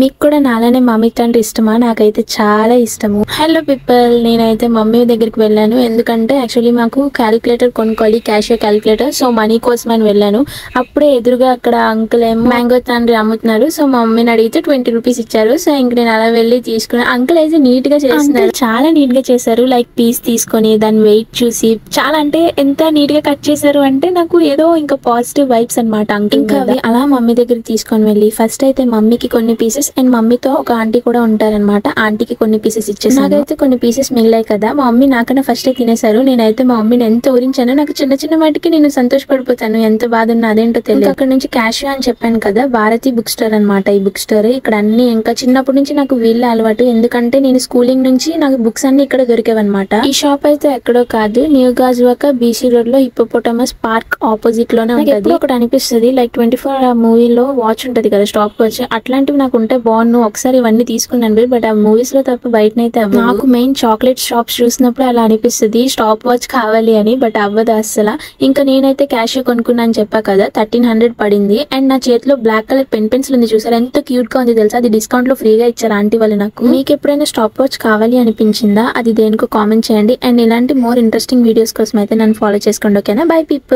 మీకు కూడా నాలానే మమ్మీ అంటే ఇష్టమా? నాకైతే చాలా ఇష్టము. హలో పీపుల్, నేనైతే మమ్మీ దగ్గరికి వెళ్ళాను. ఎందుకంటే యాక్చువల్లీ మాకు క్యాలిక్యులేటర్ కొనుక్కోవాలి, క్యాషియర్ క్యాలిక్యులేటర్. సో మనీ కోసం అని వెళ్ళాను. అప్పుడే ఎదురుగా అక్కడ అంకుల్ ఏమో మ్యాంగో తండ్రి అమ్ముతున్నారు. సో మా మమ్మీని అడిగితే 20 రూపీస్ ఇచ్చారు. సో ఇంక నేను అలా వెళ్ళి తీసుకున్నాను. అంకుల్ అయితే నీట్ గా చేస్తున్నారు, చాలా నీట్ గా చేశారు. లైక్ పీస్ తీసుకొని దాని వెయిట్ చూసి చాలా అంటే ఎంత నీట్ గా కట్ చేశారు అంటే నాకు ఏదో ఇంకా పాజిటివ్ వైబ్స్ అనమాట అంకుల్. ఇంకా అలా మమ్మీ దగ్గరికి తీసుకొని వెళ్ళి ఫస్ట్ అయితే మమ్మీకి కొన్ని పీసెస్ అండ్ మమ్మీతో ఒక ఆంటీ కూడా ఉంటారనమాట. ఆంటీకి కొన్ని పీసెస్ ఇచ్చేసి నాకైతే కొన్ని పీసెస్ మిగిలాయి కదా. మా మమ్మీ నాకన్నా ఫస్ట్ తినేశారు. నేనైతే మా మమ్మీని ఎంత ఊరించానో, నాకు చిన్న చిన్న వాటికి నేను సంతోషపడిపోతాను. ఎంత బాధ ఉన్నా అదేంటో తెలియదు. అక్కడ నుంచి క్యాషియో అని చెప్పాను కదా, భారతి బుక్ స్టోర్ అనమాట. ఈ బుక్ స్టోర్ ఇక్కడ అన్ని ఇంకా చిన్నప్పటి నుంచి నాకు వీళ్ళ అలవాటు. ఎందుకంటే నేను స్కూలింగ్ నుంచి నాకు బుక్స్ అన్ని ఇక్కడ దొరికేవన్నమాట. ఈ షాప్ అయితే ఎక్కడో కాదు, న్యూ గాజువాక బీసీ రోడ్ లో హిప్పోపోటమస్ పార్క్ ఆపోజిట్ లోనే ఉంటుంది. ఒకటి అనిపిస్తుంది లైక్ 24 మూవీలో వాచ్ ఉంటది కదా, స్టాప్ వాచ్, అట్లాంటివి నాకు ఉంటే బాగున్నాను. ఒకసారి ఇవన్నీ తీసుకున్నాను, బట్ ఆ మూవీస్ లో తప్ప బయటనైతే నాకు మెయిన్ చాక్లెట్ షాప్స్ చూసినప్పుడు అలా అనిపిస్తుంది స్టాప్ వాచ్ కావాలి అని, బట్ అవ్వదు అస్సలు. ఇంకా నేనైతే క్యాషియో కొనుక్కున్నా అని చెప్పా కదా, 1300 పడింది. అండ్ నా చేతిలో బ్లాక్ కలర్ పెన్సిల్ ఉంది చూసారు, ఎంత క్యూట్ గా ఉంది తెలుసా. అది డిస్కౌంట్ లో ఫ్రీగా ఇచ్చారు ఆంటీ వాళ్ళు నాకు. మీకు ఎప్పుడైనా స్టాప్ వాచ్ కావాలి అనిపించిందా? అది దేనికో కామెంట్ చేయండి. అండ్ ఇలాంటి మోర్ ఇంట్రెస్టింగ్ వీడియోస్ కోసం అయితే నన్ను ఫాలో చేసుకోండి. ఓకేనా? By people.